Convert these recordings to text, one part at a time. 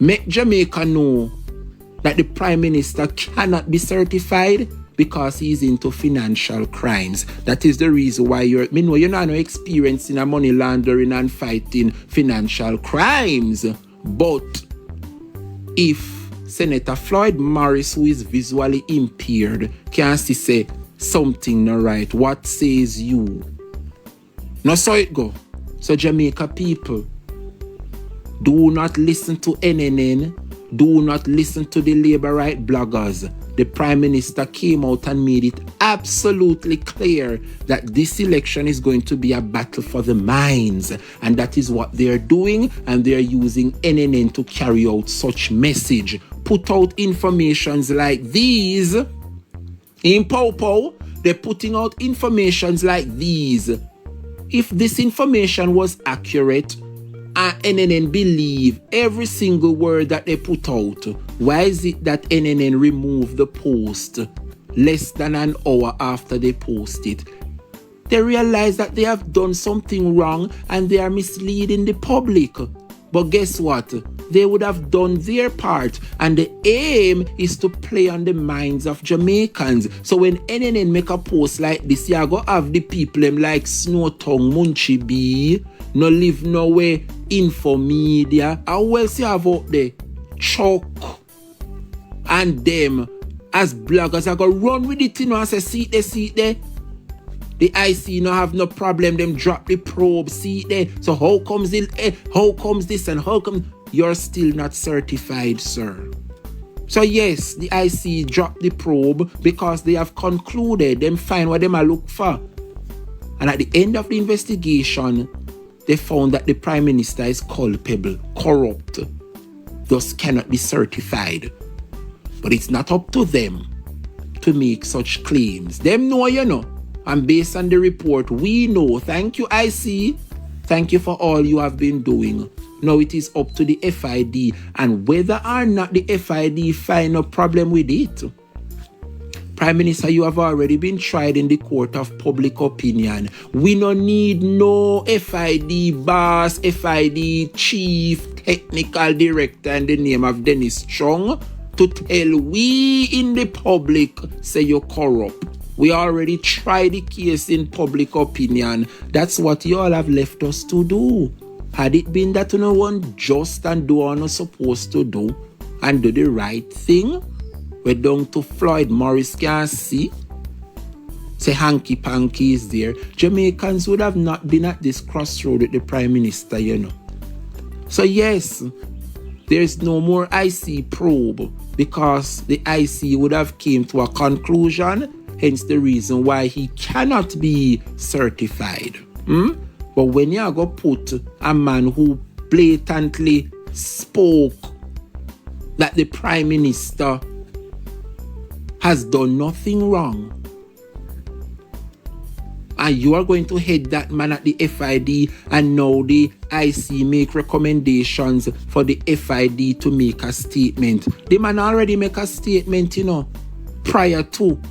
Make Jamaica know that the Prime Minister cannot be certified because he's into financial crimes. That is the reason why you're not experiencing a money laundering and fighting financial crimes. But if Senator Floyd Morris, who is visually impaired, can still say something not right, what says you? Now so it go. So Jamaica people, do not listen to NNN. Do not listen to the labor right bloggers. The Prime Minister came out and made it absolutely clear that this election is going to be a battle for the minds. And that is what they're doing. And they're using NNN to carry out such message. Put out informations like these. In Popo, they're putting out informations like these. If this information was accurate, and NNN believe every single word that they put out, why is it that NNN removed the post less than an hour after they post it? They realize that they have done something wrong and they are misleading the public. But guess what? They would have done their part, and the aim is to play on the minds of Jamaicans. So when NNN make a post like this, you go have the people them like Snow Tongue, Munchie B, no live nowhere, Info Media, how else you have out there? Chuck and them as bloggers are gonna run with it, and say, see there. The IC no have no problem, them drop the probe, see there. So how comes this and how come you're still not certified, sir? So yes, the IC dropped the probe because they have concluded them find what them are look for. And at the end of the investigation, they found that the Prime Minister is culpable, corrupt, thus cannot be certified. But it's not up to them to make such claims. Them know, and based on the report, we know. Thank you, IC. Thank you for all you have been doing. Now it is up to the FID, and whether or not the FID find no problem with it. Prime Minister, you have already been tried in the court of public opinion. We don't need no FID boss, FID chief, technical director in the name of Dennis Strong to tell we in the public say you're corrupt. We already tried the case in public opinion. That's what you all have left us to do. Had it been that no one just and do what you're supposed to do and do the right thing, we're down to Floyd Morris can see, say hanky panky is there, Jamaicans would have not been at this crossroad with the Prime Minister, So yes, there's no more IC probe because the IC would have came to a conclusion, hence the reason why he cannot be certified. But when you go put a man who blatantly spoke that the Prime Minister has done nothing wrong, and you are going to head that man at the FID, and now the IC make recommendations for the FID to make a statement. The man already make a statement, prior to.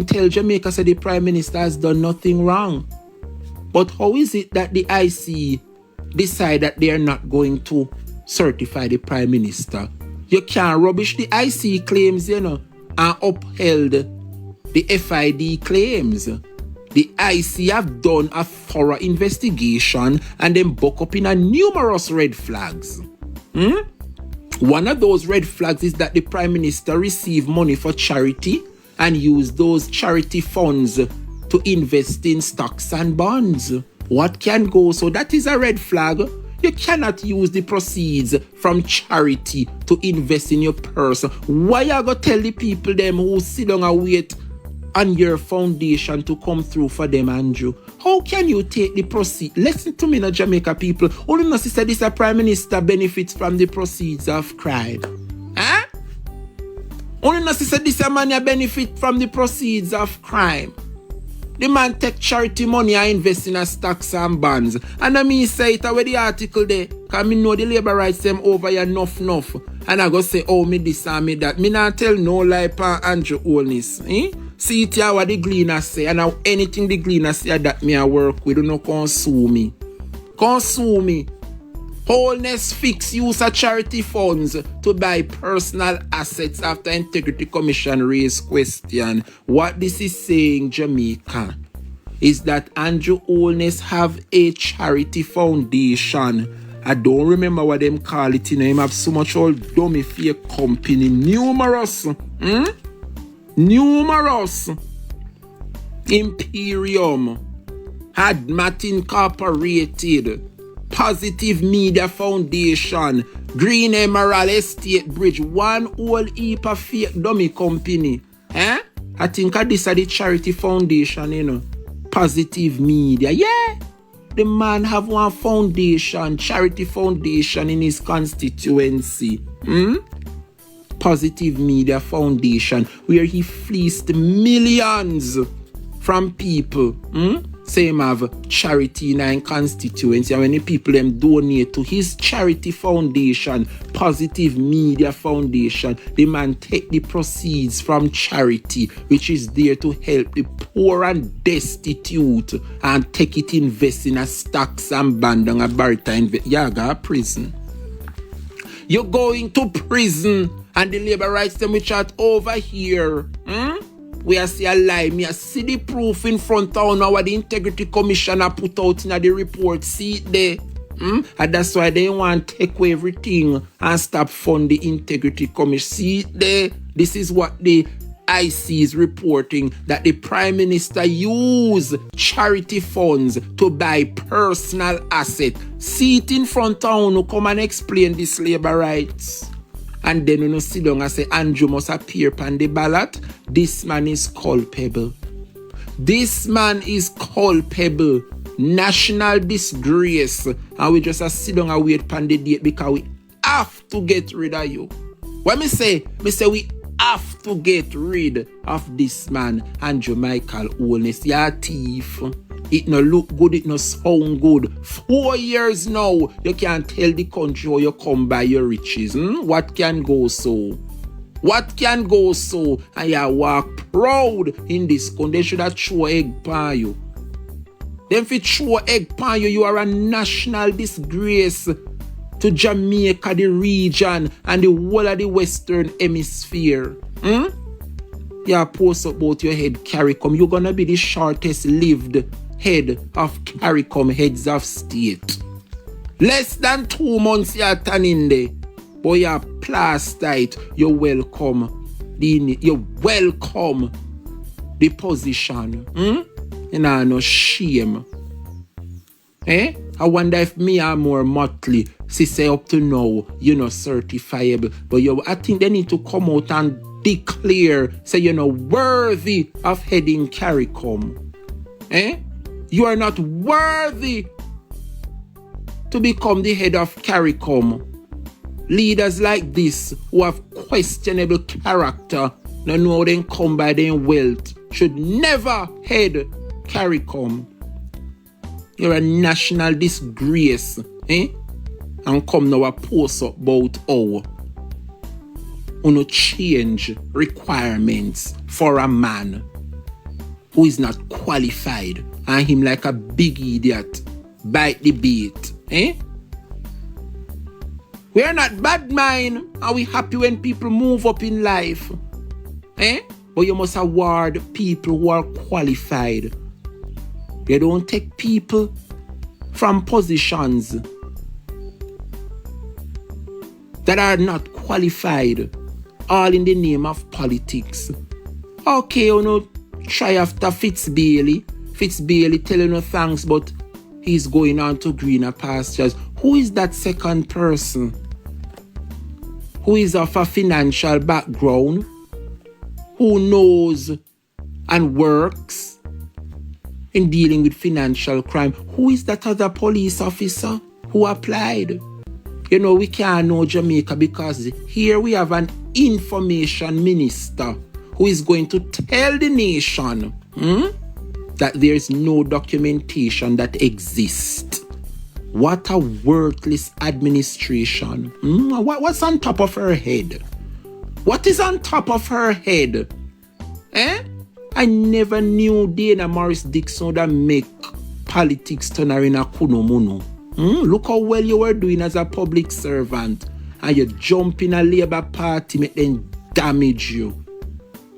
Tell Jamaica said the Prime Minister has done nothing wrong. But how is it that the IC decide that they are not going to certify the Prime Minister? You can't rubbish the IC claims, and upheld the FID claims. The IC have done a thorough investigation and then buck up in a numerous red flags. One of those red flags is that the Prime Minister received money for charity and used those charity funds to invest in stocks and bonds. What can go? So that is a red flag. You cannot use the proceeds from charity to invest in your purse. Why you gonna tell the people them who sit down and wait on your foundation to come through for them, Andrew? How can you take the proceeds? Listen to me now, Jamaica people. Only not say this a Prime Minister benefits from the proceeds of crime. Huh? Only not say this a man benefit from the proceeds of crime. The man take charity money and invest in a stocks and bonds. And I mean say it with the article there. Because I know the labor rights them over here enough. And I go say, oh, me this and me that. Me not tell no lie pa Andrew Holness. See it here what the gleaner say. And now anything the gleaner say that me a work with, do not consume me. Consume me. Wholeness fix use of charity funds to buy personal assets after Integrity Commission raised question. What this is saying, Jamaica, is that Andrew Holness have a charity foundation. I don't remember what them call it. Him have so much old dummy fake company. Numerous. Numerous. Imperium. Admat Incorporated. Positive Media Foundation. Green Emerald Estate Bridge. One whole heap of fake dummy company. I think this is the charity foundation, you know. Positive Media. Yeah. The man have one foundation, charity foundation in his constituency. Positive Media Foundation, where he fleeced millions from people. Same have charity in his constituency. And when the people them donate to his charity foundation, Positive Media Foundation, the man take the proceeds from charity, which is there to help the poor and destitute, and take it invest in a stocks and bond and a barita invest. Yeah, go prison. You're going to prison, and the labor rights them which are over here. We are see a lie. Me a see the proof in front of now what the Integrity Commissioner put out in the report. See it there. And that's why they want to take away everything and stop fund the Integrity Commission. See it there. This is what the IC is reporting, that the Prime Minister used charity funds to buy personal assets. See it in front of you. Come and explain this labor rights. And then when you sit down and say Andrew must appear on the ballot, this man is culpable. This man is culpable. National disgrace. And we just sit down and wait on the date because we have to get rid of you. What me say? Me say we have to get rid of this man, Andrew Michael Holness. You're a thief. It no look good, it no sound good. 4 years now, you can't tell the country how you come by your riches. What can go so? What can go so? And you walk proud in this country. They should have throw egg pan you. Then if you throw egg pan you, you are a national disgrace to Jamaica, the region, and the whole of the Western Hemisphere. You post about your head, CARICOM. You're gonna be the shortest lived head of CARICOM, heads of state. Less than 2 months you're turning there. But you're plastered. You're welcome. You're welcome the position. You know, no shame. I wonder if me are more motley. She say up to now, you know, certifiable. But I think they need to come out and declare, say, you know, worthy of heading CARICOM. You are not worthy to become the head of CARICOM. Leaders like this who have questionable character, don't know how they come by their wealth, should never head CARICOM. You're a national disgrace, And come now a post up about how you change requirements for a man who is not qualified, and him like a big idiot bite the bait. We are not bad mind, and we happy when people move up in life. But you must award people who are qualified. You don't take people from positions that are not qualified, all in the name of politics. Okay, you know, try after Fitzbailey. Fitzbailey telling you thanks, but he's going on to greener pastures. Who is that second person? Who is of a financial background? Who knows and works in dealing with financial crime? Who is that other police officer who applied? You know, we can't know Jamaica because here we have an information minister who is going to tell the nation that there is no documentation that exists. What a worthless administration. What's on top of her head? What is on top of her head? I never knew Dana Morris Dixon would make politics turn her in a kunomuno. Look how well you were doing as a public servant. And you jump in a Labour Party, make them damage you.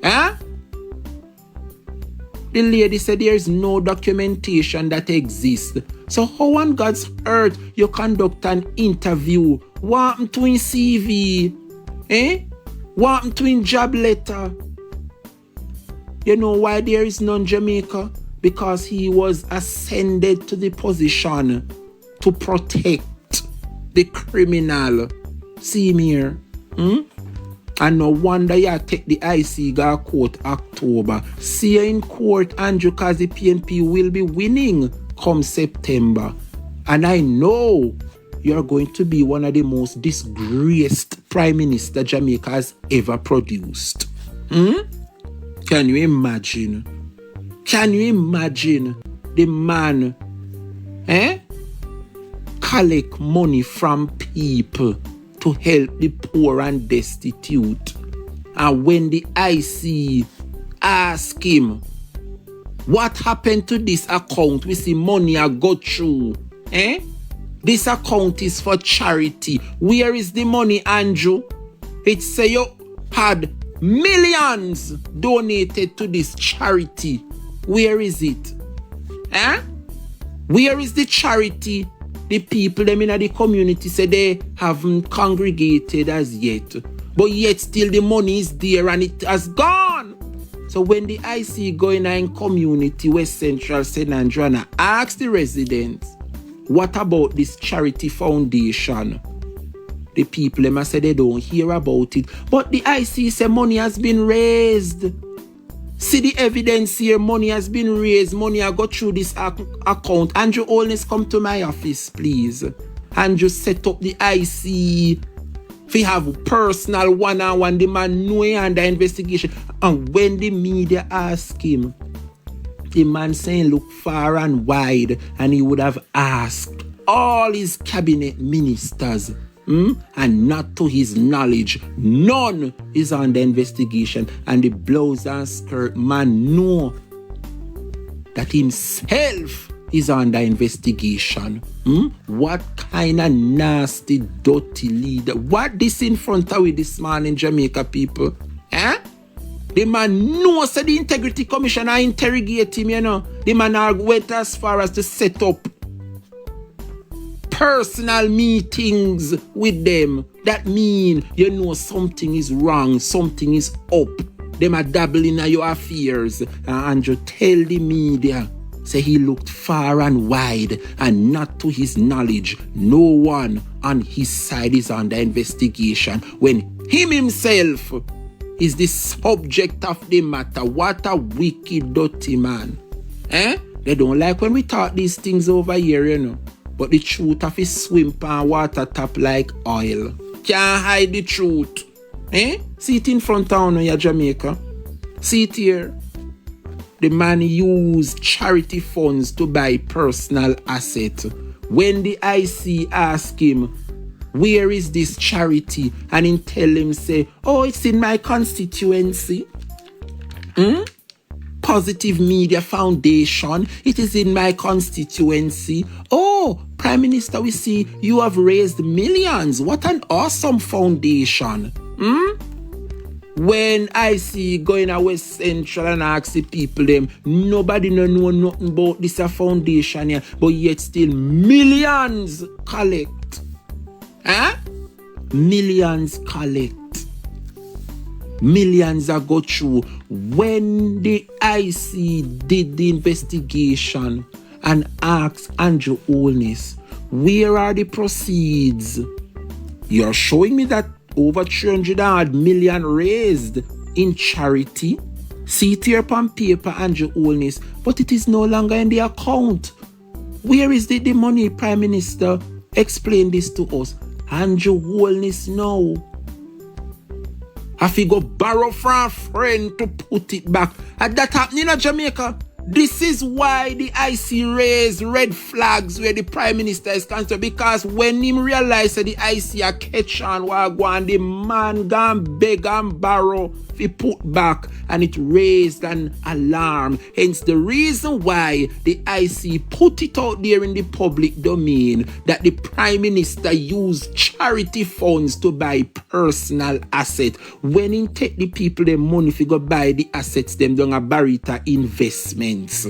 Huh? The lady said there is no documentation that exists. So how on God's earth you conduct an interview? What happened to in CV? What happened to in job letter? You know why there is none Jamaica? Because he was ascended to the position to protect the criminal. See me here. And no wonder you take the IC go court October. See you in court, Andrew, because the PNP will be winning come September. And I know you're going to be one of the most disgraced Prime Minister Jamaica has ever produced. Can you imagine? Can you imagine the man collect money from people to help the poor and destitute? And when the IC ask him, what happened to this account? We see money I got through. This account is for charity. Where is the money, Andrew? It say you had millions donated to this charity. Where is it? Where is the charity? The people them in the community say they haven't congregated as yet. But yet still the money is there and it has gone. So when the IC going in community, West Central, St. Andrew, and ask the residents, what about this charity foundation? The people them say they don't hear about it. But the IC say money has been raised. See the evidence here, money has been raised, money I got through this account. Andrew Holness, come to my office, please. Andrew set up the IC. We have personal one-on-one, the man knowing under investigation. And when the media ask him, the man saying look far and wide, and he would have asked all his cabinet ministers, and not to his knowledge, none is under investigation. And the blouse and skirt man know that himself is under investigation. What kind of nasty, dirty leader? What this in front of with this man in Jamaica, people? The man knows that the Integrity Commission are interrogate him, you know. The man went as far as to set up personal meetings with them. That mean you know something is wrong, something is up. Them are dabbling in your affairs. And Andrew tell the media, say he looked far and wide, and not to his knowledge, no one on his side is under investigation. When him himself is the subject of the matter. What a wicked, dirty man. They don't like when we talk these things over here, you know. But the truth of his swim pan water tap like oil. Can't hide the truth. See it in front of you, Jamaica. See it here. The man used charity funds to buy personal assets. When the IC ask him, where is this charity? And he tell him, say, oh, it's in my constituency. Positive Media Foundation. It is in my constituency. Oh, Prime Minister, we see you have raised millions. What an awesome foundation. When I see going to West Central and ask the people them, nobody know nothing about this foundation here, but yet still millions collect. Millions collect. Millions are go through. When the IC did the investigation and asked Andrew Holness, where are the proceeds? You're showing me that over 300 million raised in charity. See it here on paper, Andrew Holness, but it is no longer in the account. Where is the money, Prime Minister? Explain this to us. Andrew Holness now. Have you go borrow from a friend to put it back? And that happening in Jamaica. This is why the IC raised red flags where the Prime Minister is concerned. Because when him realize that the IC a catch on what go on, the man gone beg and borrow be put back, and it raised an alarm. Hence the reason why the IC put it out there in the public domain that the Prime Minister used charity funds to buy personal assets when he take the people their money to go buy the assets them down a Barita Investments.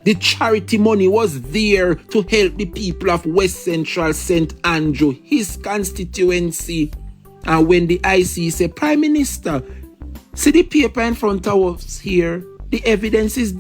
The charity money was there to help the people of West Central St. Andrew, his constituency. And when the IC say, Prime Minister, see the paper in front of us here, the evidence is